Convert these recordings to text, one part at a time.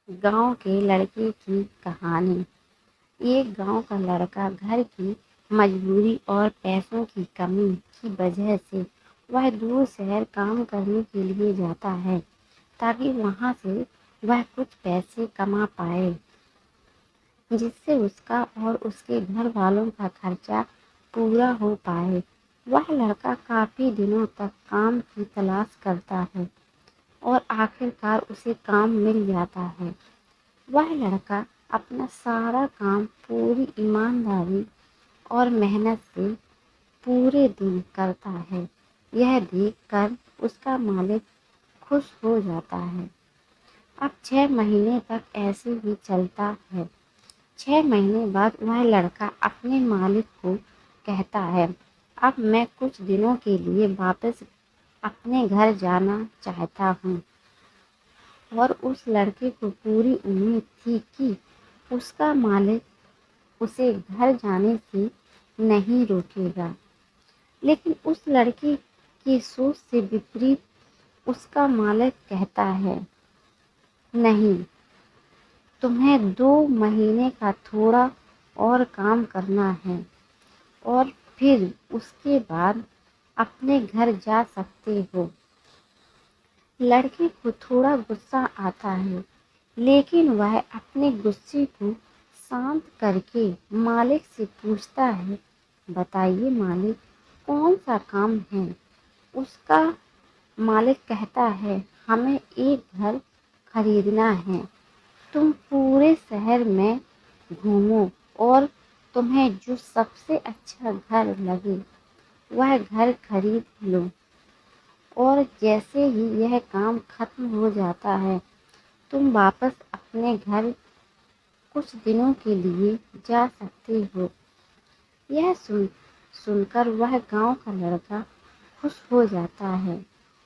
गांव के लड़के की कहानी। एक गांव का लड़का घर की मजबूरी और पैसों की कमी की वजह से वह दूर शहर काम करने के लिए जाता है, ताकि वहां से वह कुछ पैसे कमा पाए, जिससे उसका और उसके घर वालों का खर्चा पूरा हो पाए। वह लड़का काफी दिनों तक काम की तलाश करता है और आखिरकार उसे काम मिल जाता है। वह लड़का अपना सारा काम पूरी ईमानदारी और मेहनत से पूरे दिन करता है। यह देखकर उसका मालिक खुश हो जाता है। अब 6 महीने तक ऐसे ही चलता है। 6 महीने बाद वह लड़का अपने मालिक को कहता है, अब मैं कुछ दिनों के लिए वापस अपने घर जाना चाहता हूँ। और उस लड़के को पूरी उम्मीद थी कि उसका मालिक उसे घर जाने से नहीं रोकेगा, लेकिन उस लड़के की सोच से विपरीत उसका मालिक कहता है, नहीं, तुम्हें 2 महीने का थोड़ा और काम करना है और फिर उसके बाद अपने घर जा सकते हो। लड़के को थोड़ा गुस्सा आता है, लेकिन वह अपने गुस्से को शांत करके मालिक से पूछता है, बताइए मालिक, कौन सा काम है? उसका मालिक कहता है, हमें एक घर खरीदना है। तुम पूरे शहर में घूमो और तुम्हें जो सबसे अच्छा घर लगे वह घर खरीद लो। और जैसे ही यह काम खत्म हो जाता है, तुम वापस अपने घर कुछ दिनों के लिए जा सकते हो। यह सुनकर वह गांव का लड़का खुश हो जाता है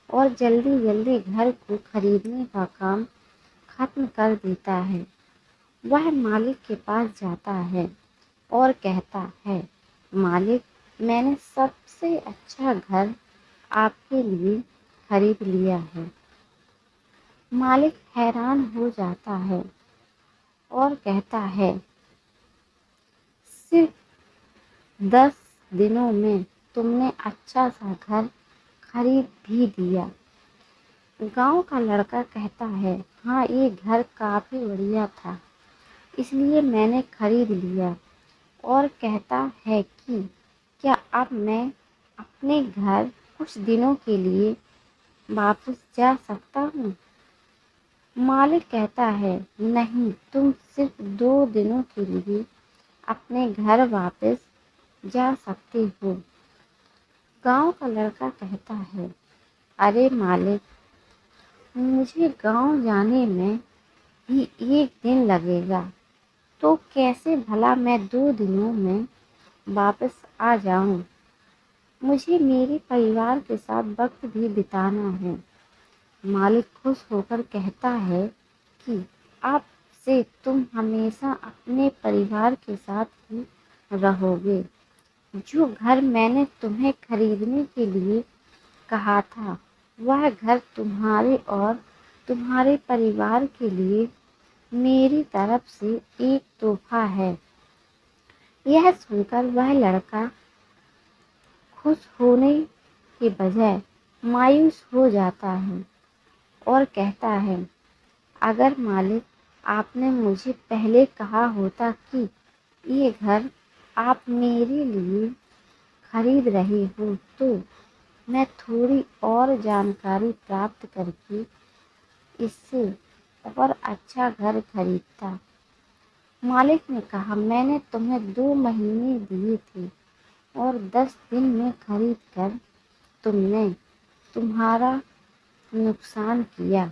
और जल्दी जल्दी घर को खरीदने का काम खत्म कर देता है। वह मालिक के पास जाता है और कहता है, मालिक, मैंने सबसे अच्छा घर आपके लिए खरीद लिया है। मालिक हैरान हो जाता है और कहता है, सिर्फ 10 दिनों में तुमने अच्छा सा घर खरीद भी दिया। गांव का लड़का कहता है, हाँ, ये घर काफी बढ़िया था, इसलिए मैंने खरीद लिया। और कहता है कि क्या अब मैं अपने घर कुछ दिनों के लिए वापस जा सकता हूँ? मालिक कहता है, नहीं, तुम सिर्फ 2 दिनों के लिए अपने घर वापस जा सकते हो। गांव का लड़का कहता है, अरे मालिक, मुझे गांव जाने में ही 1 दिन लगेगा, तो कैसे भला मैं 2 दिनों में वापस आ जाऊं? मुझे मेरे परिवार के साथ वक्त भी बिताना है। मालिक खुश होकर कहता है कि अब से तुम हमेशा अपने परिवार के साथ ही रहोगे। जो घर मैंने तुम्हें खरीदने के लिए कहा था, वह घर तुम्हारे और तुम्हारे परिवार के लिए मेरी तरफ से एक तोहफा है। यह सुनकर वह लड़का खुश होने के बजाय मायूस हो जाता है और कहता है, अगर मालिक, आपने मुझे पहले कहा होता कि ये घर आप मेरे लिए खरीद रहे हो, तो मैं थोड़ी और जानकारी प्राप्त करके इससे और अच्छा घर खरीदता। मालिक ने कहा, मैंने तुम्हें 2 महीने दिए थे और 10 दिन में खरीद कर तुमने तुम्हारा नुकसान किया।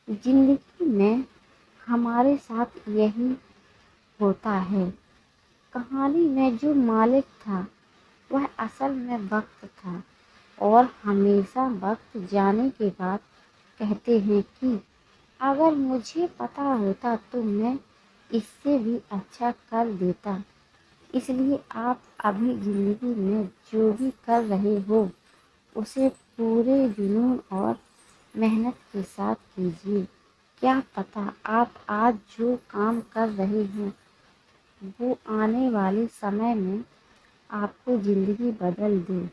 जिंदगी में हमारे साथ यही होता है। कहानी में जो मालिक था वह असल में वक्त था, और हमेशा वक्त जाने के बाद कहते हैं कि अगर मुझे पता होता तो मैं इससे भी अच्छा कर देता। इसलिए आप अभी जिंदगी में जो भी कर रहे हो उसे पूरे जुनून और मेहनत के साथ कीजिए। کیا پتہ آپ آج جو کام کر رہے ہیں وہ آنے والے سمے میں آپ کو زندگی بدل دے۔